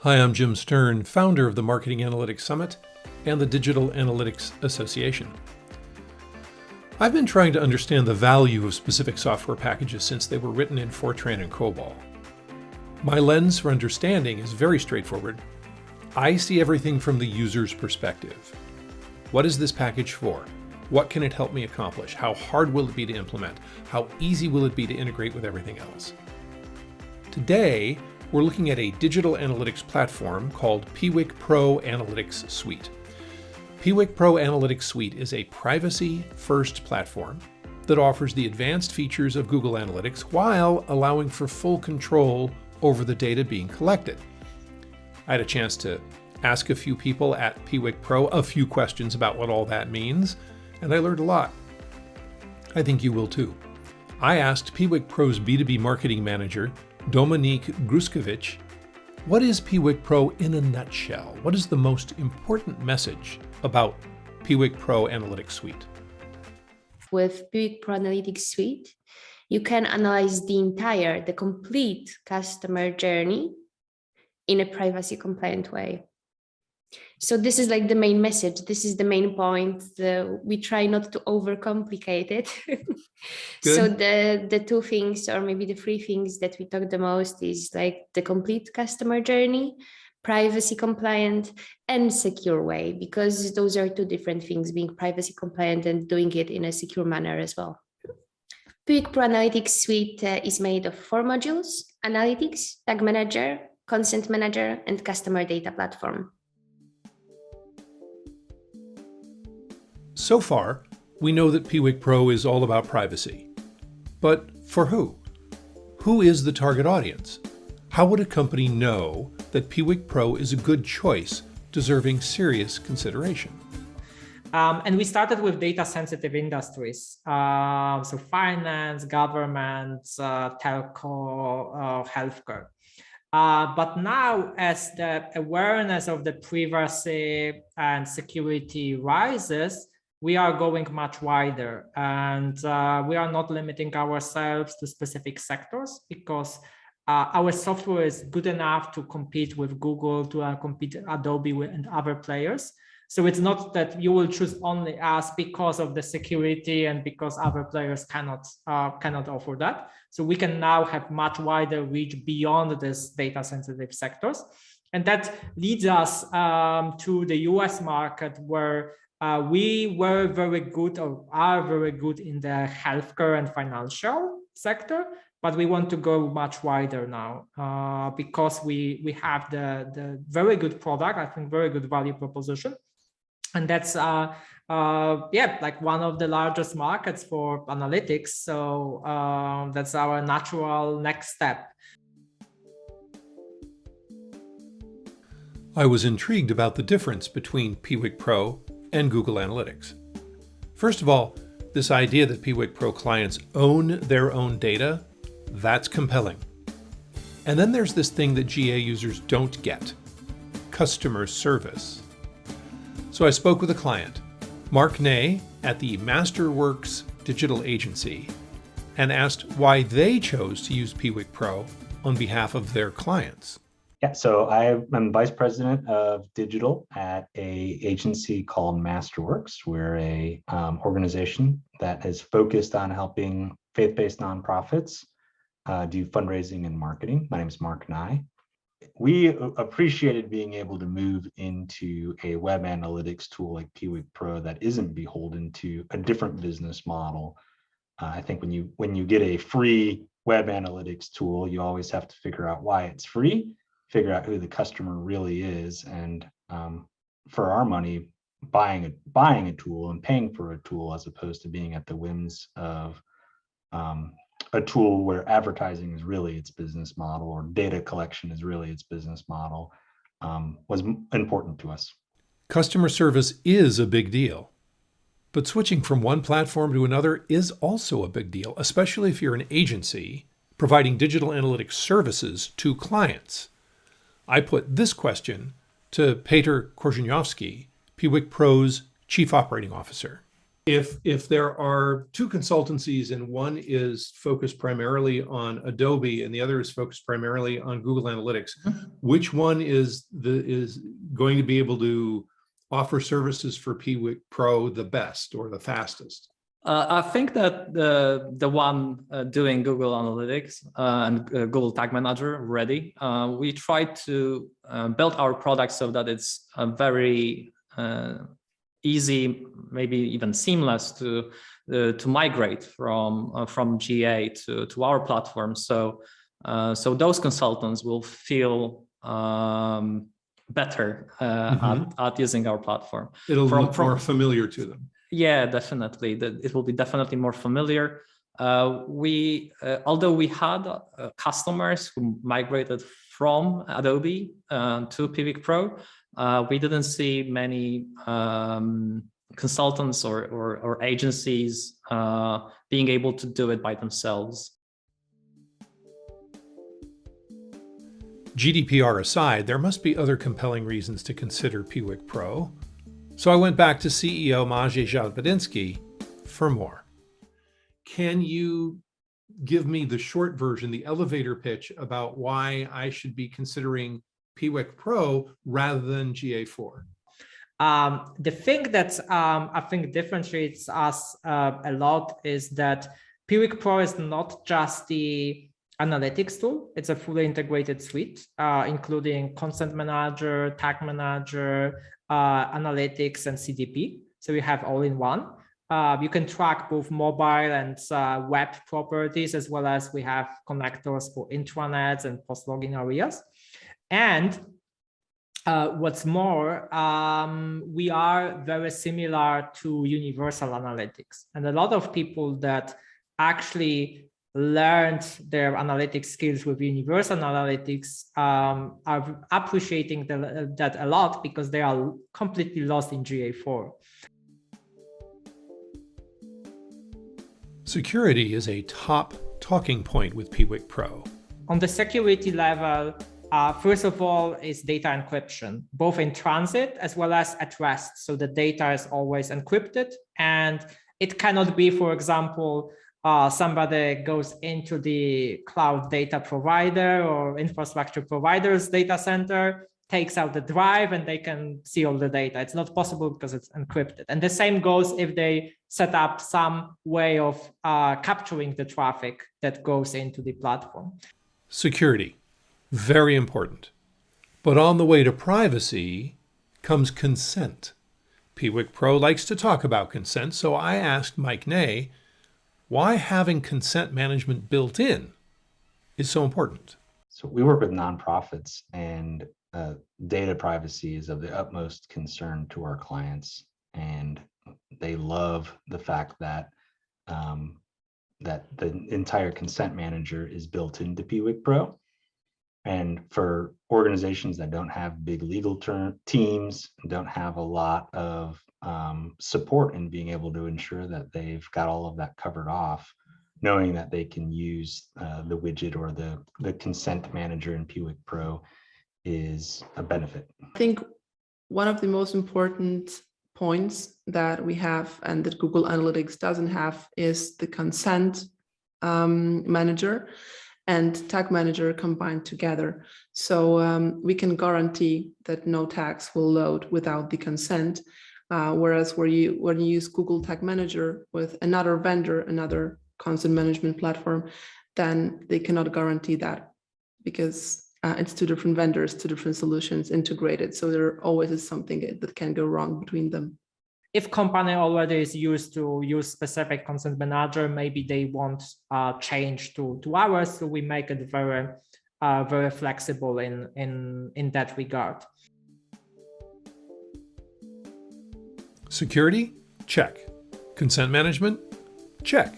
Hi, I'm Jim Sterne, founder of the Marketing Analytics Summit and the Digital Analytics Association. I've been trying to understand the value of specific software packages since they were written in Fortran and COBOL. My lens for understanding is very straightforward. I see everything from the user's perspective. What is this package for? What can it help me accomplish? How hard will it be to implement? How easy will it be to integrate with everything else? Today, we're looking at a digital analytics platform called Piwik Pro Analytics Suite. Piwik Pro Analytics Suite is a privacy-first platform that offers the advanced features of Google Analytics while allowing for full control over the data being collected. I had a chance to ask a few people at Piwik Pro a few questions about what all that means, and I learned a lot. I think you will too. I asked Piwik Pro's B2B marketing manager, Dominique Gruskevich, what is Piwik Pro in a nutshell? What is the most important message about Piwik Pro Analytics Suite? With Piwik Pro Analytics Suite, you can analyze the complete customer journey in a privacy compliant way. So this is like the main message. This is the main point. We try not to overcomplicate it. So the two things, or maybe the three things that we talk the most is like the complete customer journey, privacy compliant, and secure way, because those are two different things, being privacy compliant and doing it in a secure manner as well. Piwik Pro Analytics Suite is made of 4 modules: Analytics, Tag Manager, Consent Manager, and Customer Data Platform. So far, we know that Piwik Pro is all about privacy. But for who? Who is the target audience? How would a company know that Piwik Pro is a good choice, deserving serious consideration? And we started with data-sensitive industries, so finance, government, telco, healthcare. But now, as the awareness of the privacy and security rises, we are going much wider, and we are not limiting ourselves to specific sectors, because our software is good enough to compete with Google, to compete Adobe and other players. So it's not that you will choose only us because of the security and because other players cannot offer that. So we can now have much wider reach beyond these data-sensitive sectors. And that leads us to the US market, where we were very good, or are very good, in the healthcare and financial sector, but we want to go much wider now because we have the very good product, I think very good value proposition. And that's like one of the largest markets for analytics. So that's our natural next step. I was intrigued about the difference between Piwik Pro and Google Analytics. First of all, this idea that Piwik Pro clients own their own data, that's compelling. And then there's this thing that GA users don't get: customer service. So I spoke with a client, Mark Ney at the Masterworks Digital Agency, and asked why they chose to use Piwik Pro on behalf of their clients. Yeah, so I'm vice president of digital at a agency called Masterworks. We're a organization that is focused on helping faith-based nonprofits do fundraising and marketing. My name is Mark Nye. We appreciated being able to move into a web analytics tool like Piwik Pro that isn't beholden to a different business model. I think when you get a free web analytics tool, you always have to figure out why it's free, figure out who the customer really is, and for our money, buying a tool and paying for a tool, as opposed to being at the whims of a tool where advertising is really its business model, or data collection is really its business model, was important to us. Customer service is a big deal, but switching from one platform to another is also a big deal, especially if you're an agency providing digital analytics services to clients. I put this question to Peter Korzeniowski, Piwik Pro's Chief Operating Officer. If there are two consultancies and one is focused primarily on Adobe and the other is focused primarily on Google Analytics, which one is going to be able to offer services for Piwik Pro the best or the fastest? I think that the one doing Google Analytics and Google Tag Manager already, we try to build our product so that it's very easy, maybe even seamless to migrate from GA to our platform. So those consultants will feel better at using our platform. It'll look more familiar to them. Yeah, definitely. It will be definitely more familiar. Although we had customers who migrated from Adobe to Piwik Pro, we didn't see many consultants or agencies being able to do it by themselves. GDPR aside, there must be other compelling reasons to consider Piwik Pro. So I went back to CEO Maciej Żabedinsky for more. Can you give me the short version, the elevator pitch about why I should be considering Piwik Pro rather than GA4? The thing that I think differentiates us a lot is that Piwik Pro is not just the analytics tool. It's a fully integrated suite, including Consent Manager, Tag Manager, analytics, and CDP. So you have all in one. You can track both mobile and web properties, as well as we have connectors for intranets and post-login areas. And what's more, we are very similar to Universal Analytics. And a lot of people that actually learned their analytics skills with Universal Analytics are appreciating that a lot because they are completely lost in GA4. Security is a top talking point with Piwik Pro. On the security level, first of all, is data encryption, both in transit as well as at rest. So the data is always encrypted, and it cannot be, for example, somebody goes into the cloud data provider or infrastructure provider's data center, takes out the drive, and they can see all the data. It's not possible because it's encrypted. And the same goes if they set up some way of capturing the traffic that goes into the platform. Security, very important. But on the way to privacy comes consent. Piwik Pro likes to talk about consent, so I asked Mike Ney why having consent management built in is so important. So we work with nonprofits, and data privacy is of the utmost concern to our clients, and they love the fact that that the entire consent manager is built into Piwik Pro. And for organizations that don't have big legal teams, don't have a lot of support in being able to ensure that they've got all of that covered off, knowing that they can use the widget or the consent manager in Piwik Pro is a benefit. I think one of the most important points that we have and that Google Analytics doesn't have is the consent manager and tag manager combined together. So we can guarantee that no tags will load without the consent. Whereas when you use Google Tag Manager with another vendor, another consent management platform, then they cannot guarantee that because it's two different vendors, two different solutions integrated. So there always is something that can go wrong between them. If company already is used to use specific consent manager, maybe they won't change to ours. So we make it very flexible in that regard. Security? Check. Consent management? Check.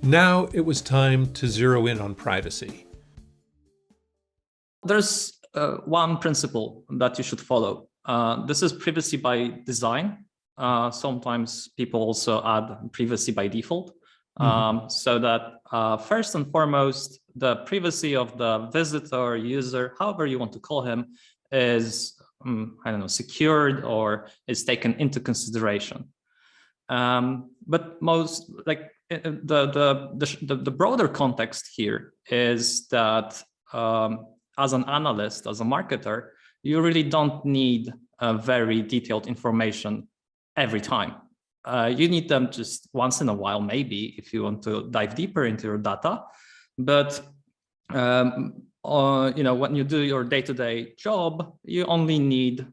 Now it was time to zero in on privacy. There's one principle that you should follow. This is privacy by design. Sometimes people also add privacy by default. So that first and foremost, the privacy of the visitor, user, however you want to call him, is secured or is taken into consideration. But most like the broader context here is that as an analyst, as a marketer, you really don't need very detailed information every time. You need them just once in a while, maybe, if you want to dive deeper into your data. But when you do your day-to-day job, you only need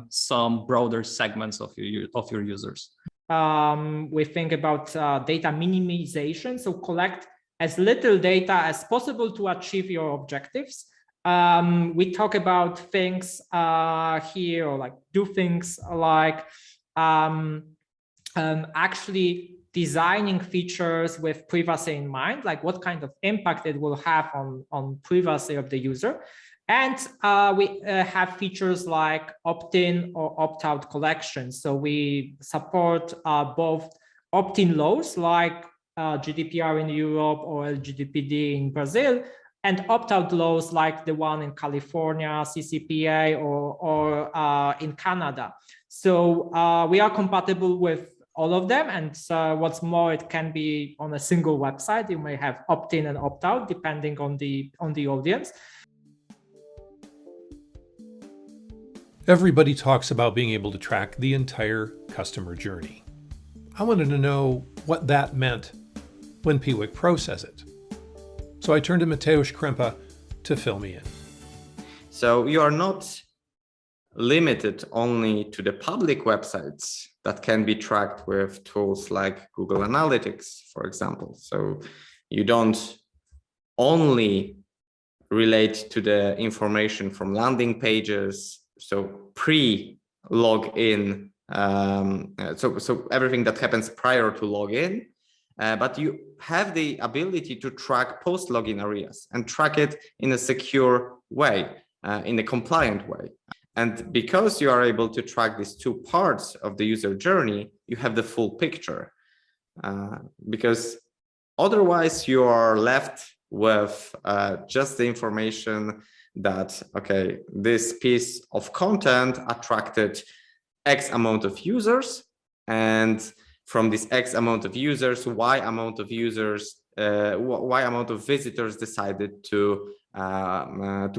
some broader segments of your users. We think about data minimization, so collect as little data as possible to achieve your objectives. We talk about things here, or like do things like actually designing features with privacy in mind, like what kind of impact it will have on privacy of the user. And we have features like opt-in or opt-out collections. So we support both opt-in laws like GDPR in Europe or LGPD in Brazil, and opt-out laws like the one in California, CCPA, or in Canada. So we are compatible with all of them. And what's more, it can be on a single website. You may have opt-in and opt-out depending on the audience. Everybody talks about being able to track the entire customer journey. I wanted to know what that meant when Piwik Pro says it. So I turned to Mateusz Krempa to fill me in. So you are not limited only to the public websites that can be tracked with tools like Google Analytics, for example. So you don't only relate to the information from landing pages, so pre-login, so everything that happens prior to login, but you have the ability to track post-login areas and track it in a secure way, in a compliant way. And because you are able to track these two parts of the user journey, you have the full picture. Because otherwise you are left with just the information that, okay, this piece of content attracted X amount of users, and from this X amount of users, Y amount of users, Y amount of visitors decided to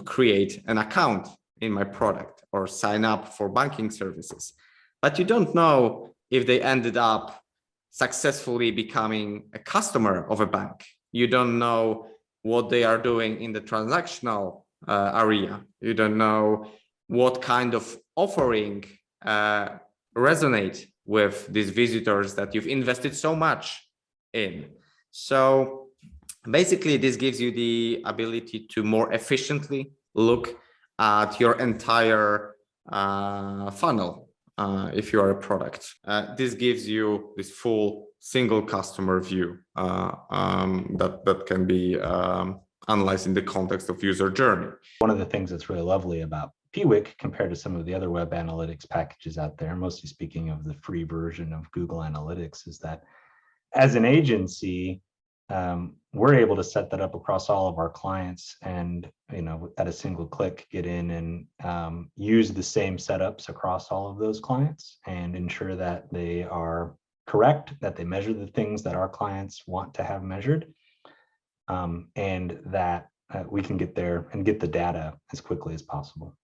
create an account in my product or sign up for banking services. But you don't know if they ended up successfully becoming a customer of a bank. You don't know what they are doing in the transactional area. You don't know what kind of offering resonate with these visitors that you've invested so much in. So basically, this gives you the ability to more efficiently look at your entire funnel if you are a product. This gives you this full single customer view that can be analyzed in the context of user journey. One of the things that's really lovely about Piwik compared to some of the other web analytics packages out there, mostly speaking of the free version of Google Analytics, is that as an agency, we're able to set that up across all of our clients and, at a single click, get in and use the same setups across all of those clients and ensure that they are correct, that they measure the things that our clients want to have measured, and that we can get there and get the data as quickly as possible.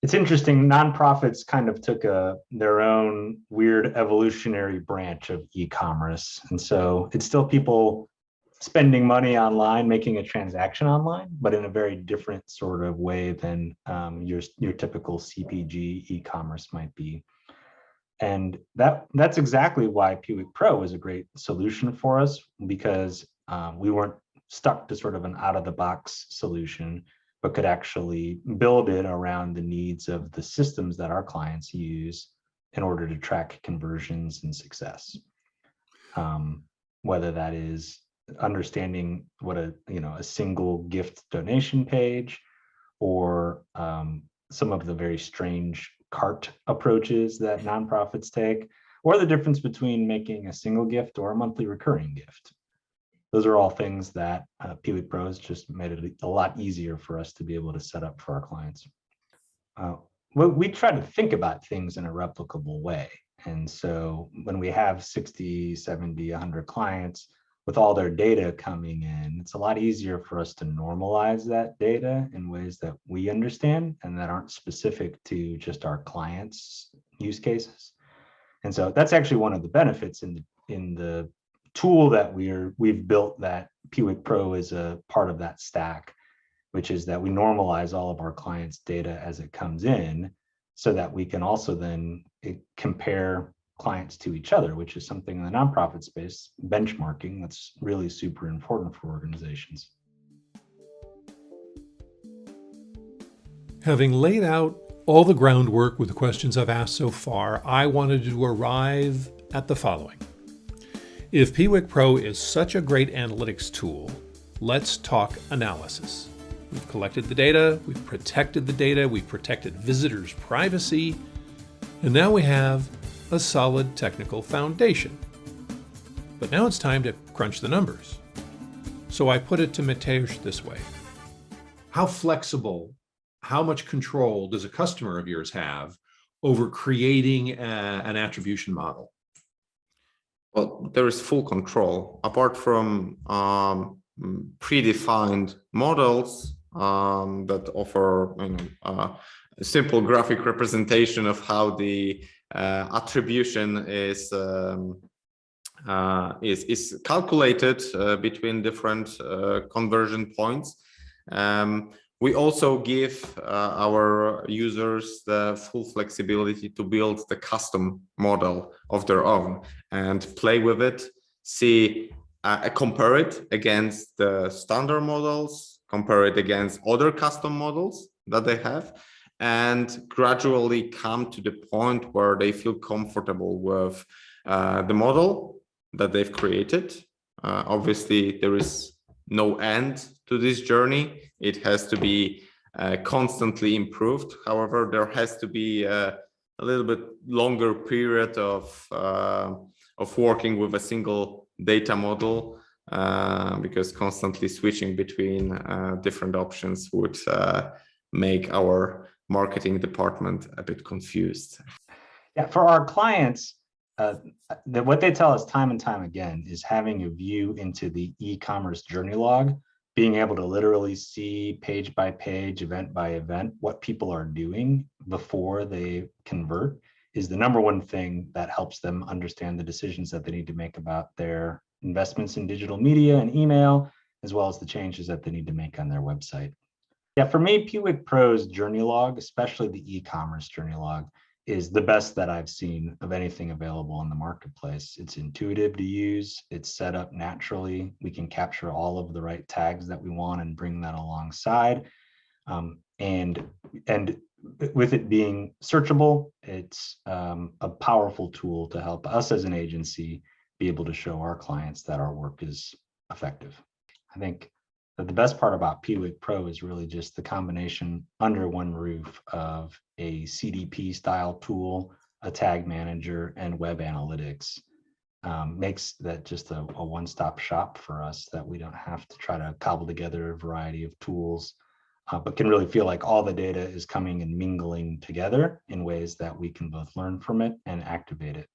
It's interesting, nonprofits kind of took their own weird evolutionary branch of e-commerce. And so it's still people spending money online, making a transaction online, but in a very different sort of way than your typical CPG e-commerce might be. And that's exactly why Piwik Pro is a great solution for us, because we weren't stuck to sort of an out-of-the-box solution, but could actually build it around the needs of the systems that our clients use in order to track conversions and success. Whether that is understanding what a single gift donation page, or some of the very strange cart approaches that nonprofits take, or the difference between making a single gift or a monthly recurring gift. Those are all things that Piwik Pro has just made it a lot easier for us to be able to set up for our clients. we try to think about things in a replicable way. And so when we have 60, 70, 100 clients with all their data coming in, it's a lot easier for us to normalize that data in ways that we understand and that aren't specific to just our clients' use cases. And so that's actually one of the benefits in the tool that we've built, that Piwik Pro is a part of that stack, which is that we normalize all of our clients' data as it comes in, so that we can also then compare clients to each other, which is something in the nonprofit space, benchmarking, that's really super important for organizations. Having laid out all the groundwork with the questions I've asked so far, I wanted to arrive at the following. If Piwik Pro is such a great analytics tool, let's talk analysis. We've collected the data, we've protected the data, we've protected visitors' privacy, and now we have a solid technical foundation. But now it's time to crunch the numbers. So I put it to Mateusz this way. How flexible, how much control does a customer of yours have over creating an attribution model? Well, there is full control. Apart from predefined models that offer a simple graphic representation of how the attribution is calculated between different conversion points. We also give our users the full flexibility to build the custom model of their own and play with it, compare it against the standard models, compare it against other custom models that they have, and gradually come to the point where they feel comfortable with the model that they've created. Obviously, there is no end to this journey. It has to be constantly improved. However, there has to be a little bit longer period of working with a single data model, because constantly switching between different options would make our marketing department a bit confused. Yeah, for our clients, what they tell us time and time again is having a view into the e-commerce journey log, being able to literally see page by page, event by event, what people are doing before they convert is the number one thing that helps them understand the decisions that they need to make about their investments in digital media and email, as well as the changes that they need to make on their website. Yeah, for me, Piwik Pro's journey log, especially the e-commerce journey log, is the best that I've seen of anything available in the marketplace. It's intuitive to use. It's set up naturally. We can capture all of the right tags that we want and bring that alongside. And with it being searchable, it's a powerful tool to help us as an agency be able to show our clients that our work is effective. I think that the best part about Piwik Pro is really just the combination under one roof of a CDP style tool, a tag manager, and web analytics. Makes that just a one-stop shop for us, that we don't have to try to cobble together a variety of tools, but can really feel like all the data is coming and mingling together in ways that we can both learn from it and activate it.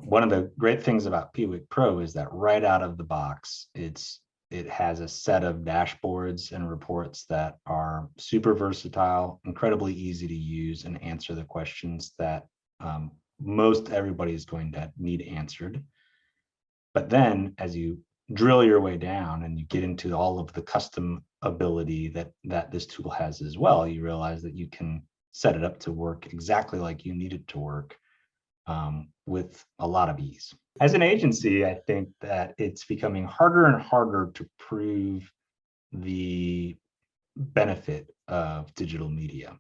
One of the great things about Piwik Pro is that right out of the box, it has a set of dashboards and reports that are super versatile, incredibly easy to use, and answer the questions that most everybody is going to need answered. But then as you drill your way down and you get into all of the custom ability that this tool has as well, you realize that you can set it up to work exactly like you need it to work, with a lot of ease. As an agency, I think that it's becoming harder and harder to prove the benefit of digital media,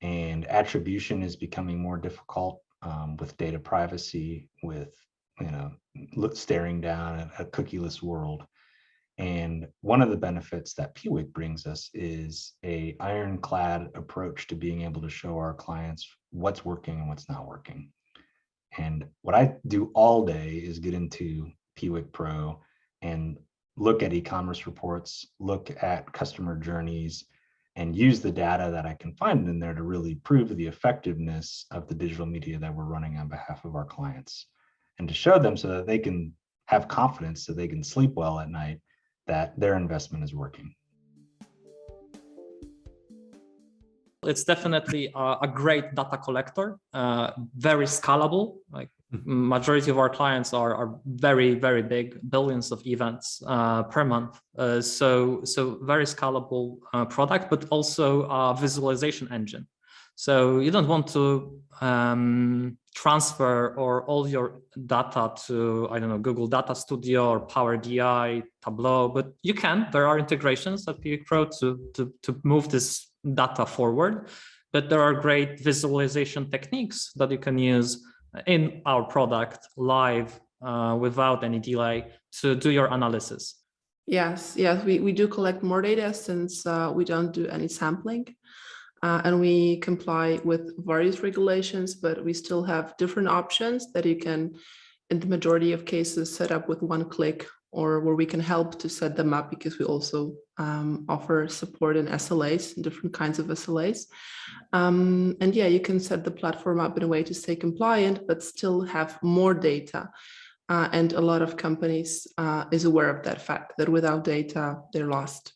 and attribution is becoming more difficult with data privacy, with staring down at a cookieless world. And one of the benefits that Piwik brings us is a ironclad approach to being able to show our clients what's working and what's not working. And what I do all day is get into Piwik Pro and look at e-commerce reports, look at customer journeys, and use the data that I can find in there to really prove the effectiveness of the digital media that we're running on behalf of our clients, and to show them so that they can have confidence, so they can sleep well at night, that their investment is working. It's definitely a great data collector, very scalable. Like majority of our clients are very, very big, billions of events per month. So very scalable product, but also a visualization engine. So you don't want to transfer or all your data to, I don't know, Google Data Studio or Power BI, Tableau, but you can. There are integrations at Piwik Pro to move this data forward, but there are great visualization techniques that you can use in our product live without any delay to do your analysis. Yes, we do collect more data since we don't do any sampling. And we comply with various regulations, but we still have different options that you can, in the majority of cases, set up with one click, or where we can help to set them up, because we also offer support in SLAs, different kinds of SLAs. And yeah, you can set the platform up in a way to stay compliant, but still have more data. And a lot of companies is aware of that fact, that without data, they're lost.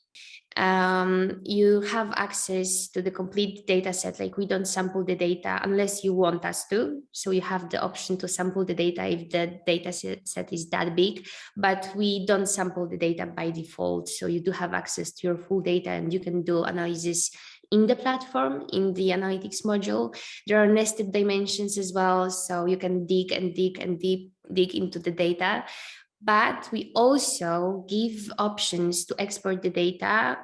You have access to the complete data set. Like, we don't sample the data unless you want us to. So you have the option to sample the data if the data set is that big, but we don't sample the data by default. So you do have access to your full data, and you can do analysis in the platform, in the analytics module. There are nested dimensions as well. So you can dig into the data. But we also give options to export the data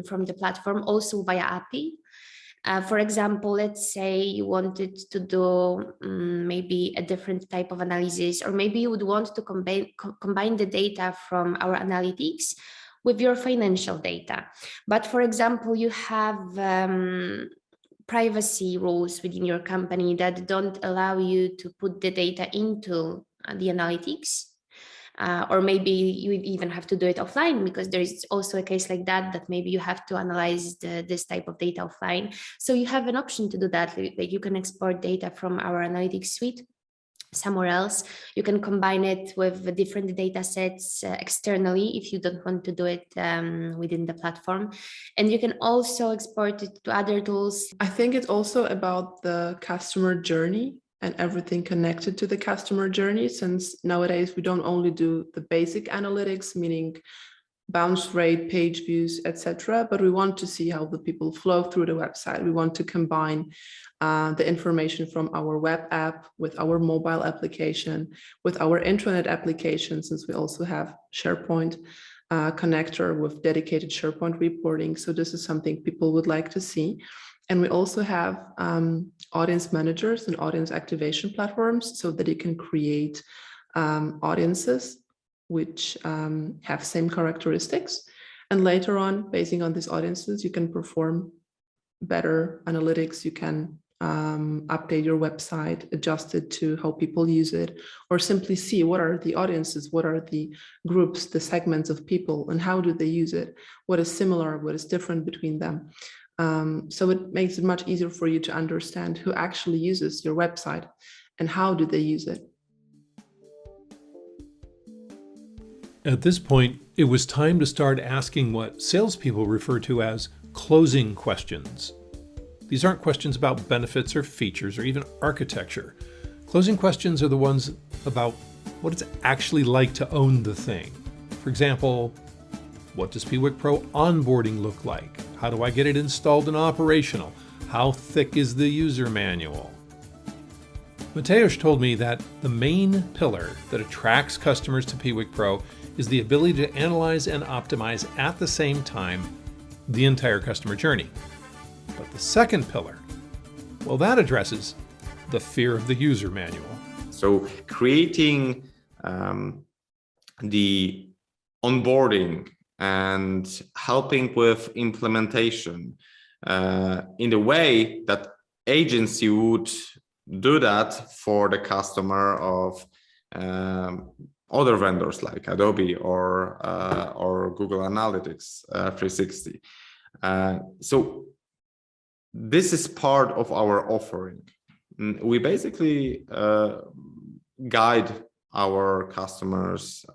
from the platform also via API. For example, let's say you wanted to do maybe a different type of analysis, or maybe you would want to combine the data from our analytics with your financial data. But for example, you have privacy rules within your company that don't allow you to put the data into the analytics. Or maybe you even have to do it offline, because there is also a case like that maybe you have to analyze this type of data offline. So you have an option to do that. Like, you can export data from our analytics suite somewhere else. You can combine it with different data sets externally if you don't want to do it within the platform. And you can also export it to other tools. I think it's also about the customer journey and everything connected to the customer journey, since nowadays we don't only do the basic analytics, meaning bounce rate, page views, etc., but we want to see how the people flow through the website. We want to combine the information from our web app with our mobile application, with our intranet application, since we also have SharePoint connector with dedicated SharePoint reporting. So this is something people would like to see. And we also have audience managers and audience activation platforms, so that you can create audiences which have same characteristics. And later on, basing on these audiences, you can perform better analytics. You can update your website, adjust it to how people use it, or simply see what are the audiences, what are the groups, the segments of people, and how do they use it, what is similar, what is different between them. So it makes it much easier for you to understand who actually uses your website and how do they use it. At this point, it was time to start asking what salespeople refer to as closing questions. These aren't questions about benefits or features or even architecture. Closing questions are the ones about what it's actually like to own the thing. For example, what does Piwik Pro onboarding look like? How do I get it installed and operational? How thick is the user manual? Mateusz told me that the main pillar that attracts customers to Piwik Pro is the ability to analyze and optimize at the same time the entire customer journey. But the second pillar, well, that addresses the fear of the user manual. So creating the onboarding and helping with implementation in the way that agency would do that for the customer of other vendors like Adobe or Google Analytics 360. So this is part of our offering. We basically guide our customers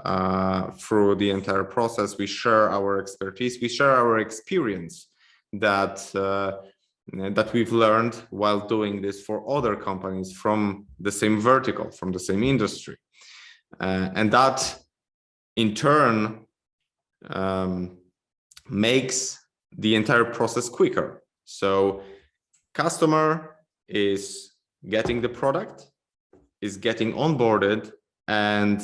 through the entire process. We share our expertise, we share our experience that we've learned while doing this for other companies from the same vertical, from the same industry. And that in turn makes the entire process quicker. So customer is getting the product, is getting onboarded, and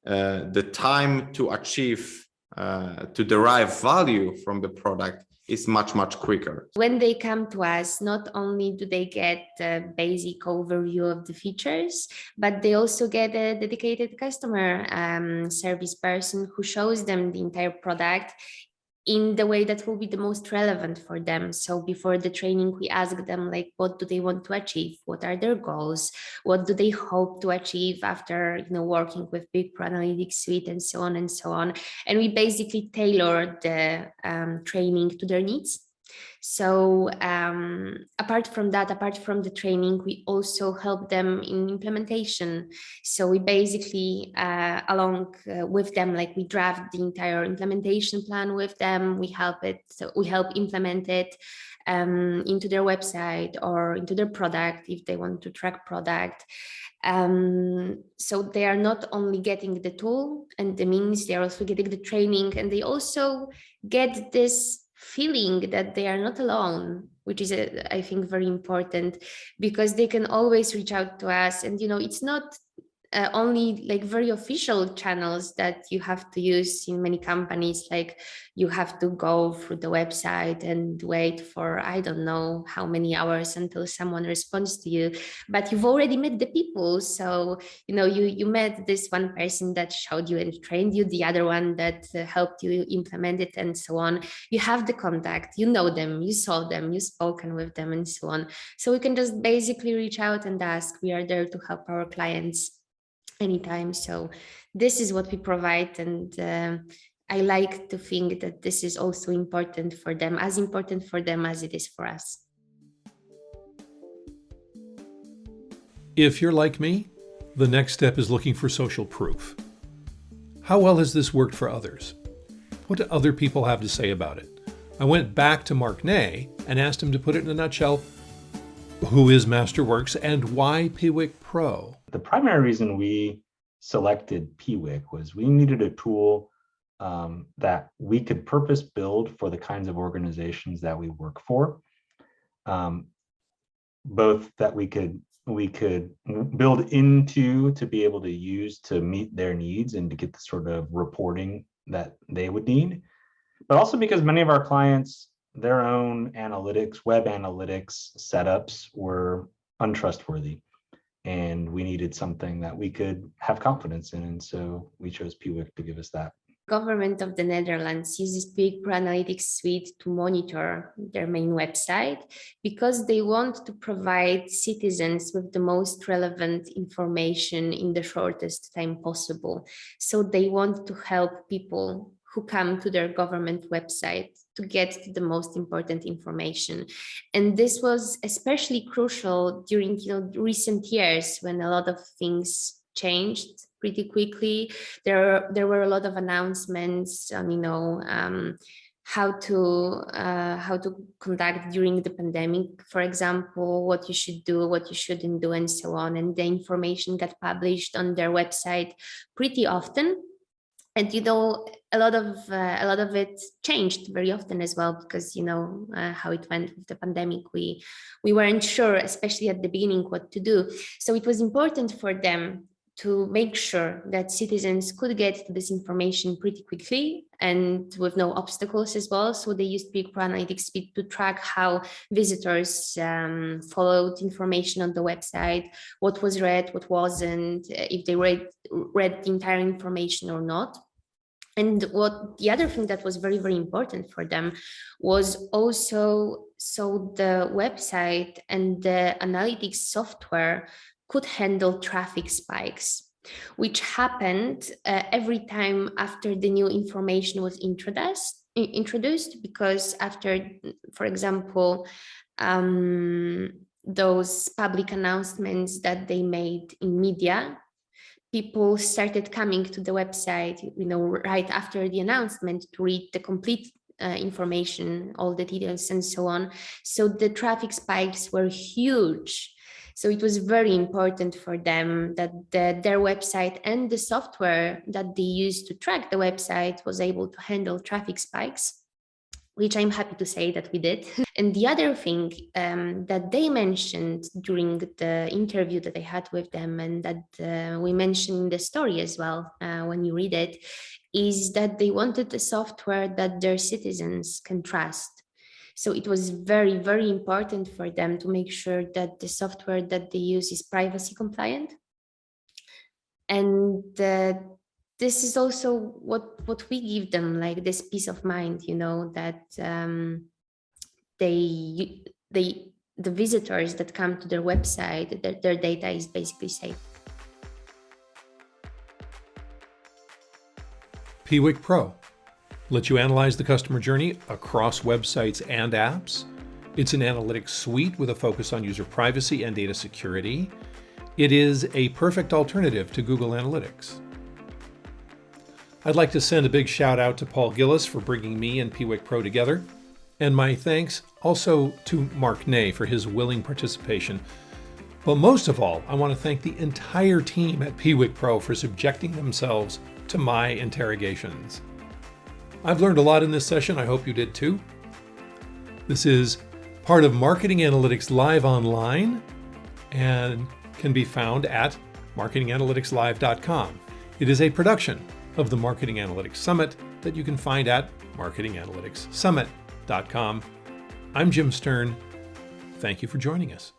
the time to achieve, to derive value from the product is much, much quicker. When they come to us, not only do they get a basic overview of the features, but they also get a dedicated customer service person who shows them the entire product in the way that will be the most relevant for them. So before the training, we ask them, like, what do they want to achieve? What are their goals? What do they hope to achieve after, working with Piwik Pro Analytics Suite, and so on and so on. And we basically tailor the training to their needs. So apart from that, apart from the training, we also help them in implementation. So we basically, along with them, like, we draft the entire implementation plan with them. We help implement it into their website or into their product if they want to track product. So they are not only getting the tool and the means, they are also getting the training, and they also get this feeling that they are not alone, which is, I think, very important, because they can always reach out to us. And, it's not only like very official channels that you have to use in many companies, like you have to go through the website and wait for, I don't know how many hours until someone responds to you, but you've already met the people. So, you met this one person that showed you and trained you, the other one that helped you implement it, and so on. You have the contact, you know them, you saw them, you've spoken with them, and so on. So we can just basically reach out and ask. We are there to help our clients anytime. So this is what we provide, and I like to think that this is also important for them as it is for us. If you're like me, the next step is looking for social proof. How well has this worked for others? What do other people have to say about it? I went back to Mark Ney and asked him to put it in a nutshell. Who is Masterworks and why Piwik Pro? The primary reason we selected Piwik was we needed a tool that we could purpose build for the kinds of organizations that we work for, both that we could build into to be able to use to meet their needs and to get the sort of reporting that they would need, but also because many of our clients, their own analytics, web analytics setups were untrustworthy, and we needed something that we could have confidence in. And so we chose Piwik to give us that. Government of the Netherlands uses Piwik Pro Analytics Suite to monitor their main website because they want to provide citizens with the most relevant information in the shortest time possible. So they want to help people who come to their government website to get the most important information. And this was especially crucial during recent years when a lot of things changed pretty quickly. There were a lot of announcements on how to conduct during the pandemic, for example, what you should do, what you shouldn't do, and so on. And the information got published on their website pretty often. And a lot of it changed very often as well, because how it went with the pandemic. We weren't sure, especially at the beginning, what to do. So it was important for them to make sure that citizens could get to this information pretty quickly and with no obstacles as well. So they used Piwik Pro Analytics Suite to track how visitors followed information on the website, what was read, what wasn't, if they read the entire information or not. And the other thing that was very, very important for them was also so the website and the analytics software could handle traffic spikes, which happened every time after the new information was introduced, because after, for example, those public announcements that they made in media, people started coming to the website, right after the announcement to read the complete information, all the details and so on. So the traffic spikes were huge. So it was very important for them that their website and the software that they used to track the website was able to handle traffic spikes, which I'm happy to say that we did. And the other thing that they mentioned during the interview that I had with them, and that we mentioned in the story as well when you read it, is that they wanted a software that their citizens can trust. So it was very, very important for them to make sure that the software that they use is privacy compliant. And this is also what we give them, like this peace of mind, that the visitors that come to their website, their data is basically safe. Piwik Pro lets you analyze the customer journey across websites and apps. It's an analytics suite with a focus on user privacy and data security. It is a perfect alternative to Google Analytics. I'd like to send a big shout out to Paul Gillis for bringing me and Piwik Pro together, and my thanks also to Mark Ney for his willing participation. But most of all, I want to thank the entire team at Piwik Pro for subjecting themselves to my interrogations. I've learned a lot in this session. I hope you did too. This is part of Marketing Analytics Live Online and can be found at marketinganalyticslive.com. It is a production of the Marketing Analytics Summit that you can find at marketinganalyticssummit.com. I'm Jim Sterne. Thank you for joining us.